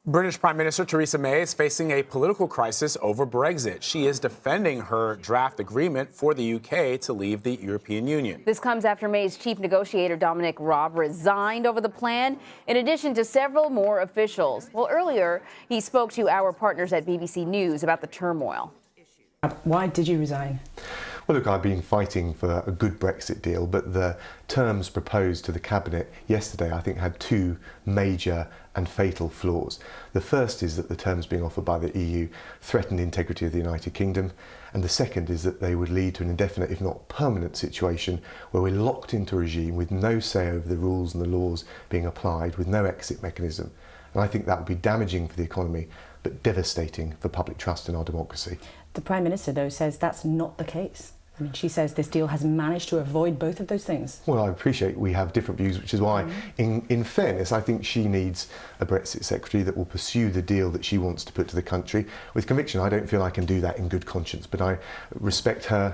British Prime Minister Theresa May is facing a political crisis over Brexit. She is defending her draft agreement for the UK to leave the European Union. This comes after May's chief negotiator, Dominic Raab, resigned over the plan, in addition to several more officials. Well, earlier, he spoke to our partners at BBC News about the turmoil. Why did you resign? Well, look, I've been fighting for a good Brexit deal, but the terms proposed to the Cabinet yesterday, I think, had two major and fatal flaws. The first is that the terms being offered by the EU threatened the integrity of the United Kingdom, and the second is that they would lead to an indefinite, if not permanent, situation where we're locked into a regime with no say over the rules and the laws being applied, with no exit mechanism. And I think that would be damaging for the economy, but devastating for public trust in our democracy. The Prime Minister, though, says that's not the case. I mean, she says this deal has managed to avoid both of those things. Well, I appreciate we have different views, which is why, in fairness, I think she needs a Brexit Secretary that will pursue the deal that she wants to put to the country with conviction. I don't feel I can do that in good conscience, but I respect her.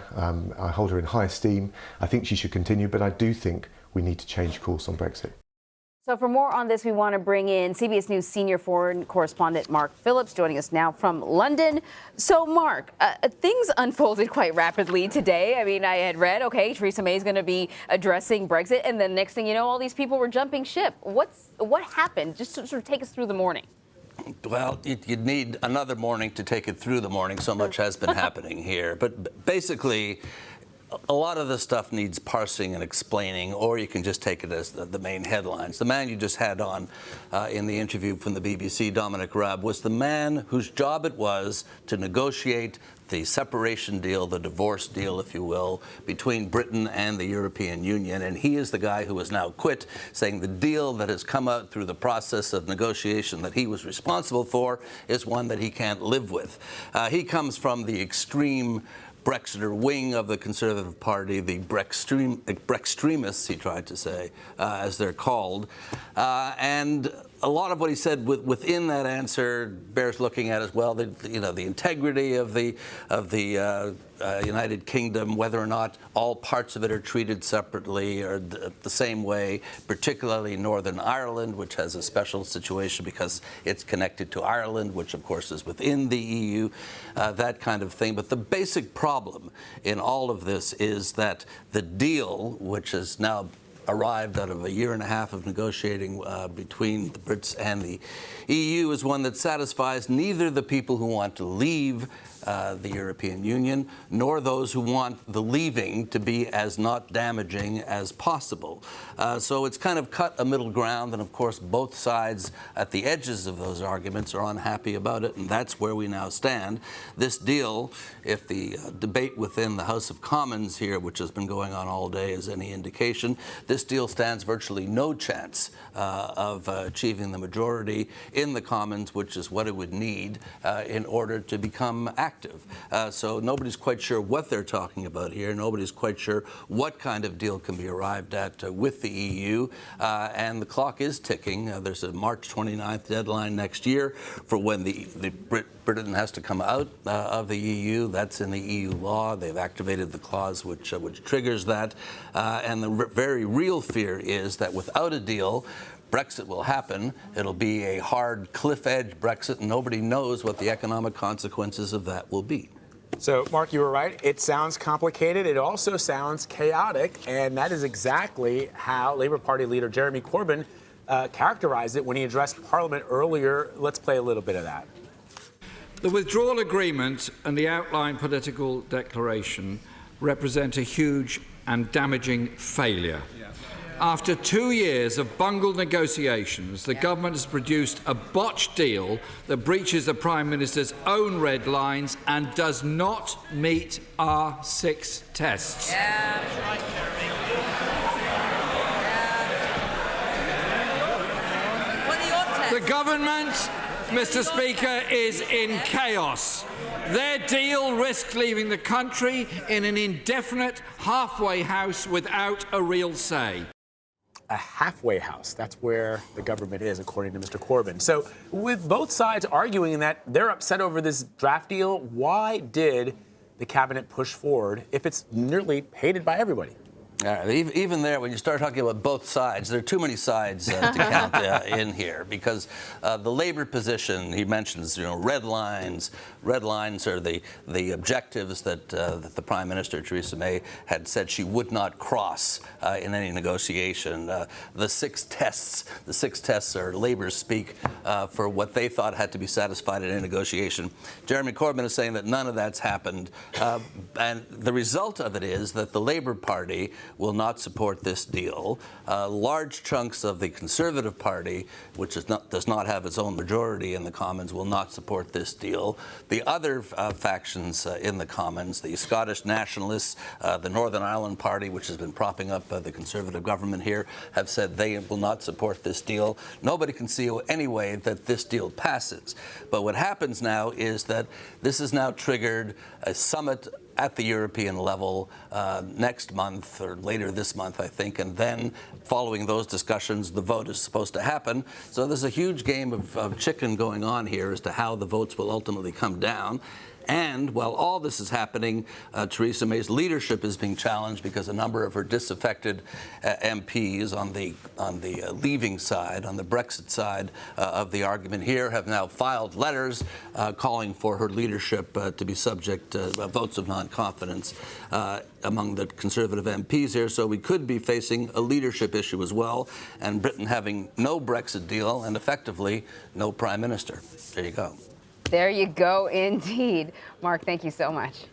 I hold her in high esteem. I think she should continue, but I do think we need to change course on Brexit. So for more on this, we want to bring in CBS News senior foreign correspondent Mark Phillips, joining us now from London. So, Mark, things unfolded quite rapidly today. I mean, I had read, okay, Theresa May is going to be addressing Brexit, and then next thing you know, all these people were jumping ship. What happened? Just to sort of take us through the morning. Well, you'd need another morning to take it through the morning. So much has been happening here. But basically, a lot of this stuff needs parsing and explaining, or you can just take it as the main headlines. The man you just had on in the interview from the BBC, Dominic Raab, was the man whose job it was to negotiate the separation deal, the divorce deal, if you will, between Britain and the European Union. And he is the guy who has now quit, saying the deal that has come out through the process of negotiation that he was responsible for is one that he can't live with. He comes from the extreme Brexiter wing of the Conservative Party, the Brextremists, he tried to say, as they're called. And a lot of what he said within that answer bears looking at as well. The integrity of the United Kingdom, whether or not all parts of it are treated separately or the same way, particularly Northern Ireland, which has a special situation because it's connected to Ireland, which of course is within the EU, that kind of thing. But the basic problem in all of this is that the deal, which is now arrived out of a year and a half of negotiating between the Brits and the EU, is one that satisfies neither the people who want to leave the European Union, nor those who want the leaving to be as not damaging as possible. So it's kind of cut a middle ground, and of course both sides at the edges of those arguments are unhappy about it, and that's where we now stand. This deal, if the debate within the House of Commons here, which has been going on all day, is any indication, this deal stands virtually no chance of achieving the majority in the Commons, which is what it would need in order to become active. So nobody's quite sure what they're talking about here. Nobody's quite sure what kind of deal can be arrived at with the EU. And the clock is ticking. There's a March 29th deadline next year for when Britain has to come out of the EU. That's in the EU law. They've activated the clause which triggers that. And the very real fear is that without a deal, Brexit will happen. It'll be a hard cliff-edge Brexit, and nobody knows what the economic consequences of that will be. So, Mark, you were right. It sounds complicated. It also sounds chaotic, and that is exactly how Labour Party leader Jeremy Corbyn characterized it when he addressed Parliament earlier. Let's play a little bit of that. The withdrawal agreement and the outline political declaration represent a huge and damaging failure. After 2 years of bungled negotiations, the government has produced a botched deal that breaches the Prime Minister's own red lines and does not meet our 6 tests. The government, Mr. Speaker, is in chaos. Their deal risks leaving the country in an indefinite halfway house without a real say. A halfway house. That's where the government is, according to Mr. Corbyn. So with both sides arguing that they're upset over this draft deal, why did the cabinet push forward if it's nearly hated by everybody? Even there, when you start talking about both sides, there are too many sides to count in here, because the Labour position, he mentions, red lines. Red lines are the objectives that the Prime Minister, Theresa May, had said she would not cross in any negotiation. The six tests are Labour speak for what they thought had to be satisfied in a negotiation. Jeremy Corbyn is saying that none of that's happened, and the result of it is that the Labour Party will not support this deal. Large chunks of the Conservative Party, which does not have its own majority in the Commons, will not support this deal. The other factions in the Commons, the Scottish Nationalists, the Northern Ireland Party, which has been propping up the Conservative government here, have said they will not support this deal. Nobody can see any way that this deal passes. But what happens now is that this has now triggered a summit at the European level next month, or later this month, I think, and then following those discussions, the vote is supposed to happen. So there's a huge game of chicken going on here as to how the votes will ultimately come down. And while all this is happening, Theresa May's leadership is being challenged because a number of her disaffected MPs on the leaving side, on the Brexit side of the argument here, have now filed letters calling for her leadership to be subject to votes of non-confidence among the Conservative MPs here. So we could be facing a leadership issue as well, and Britain having no Brexit deal and effectively no Prime Minister. There you go. There you go, indeed. Mark, thank you so much.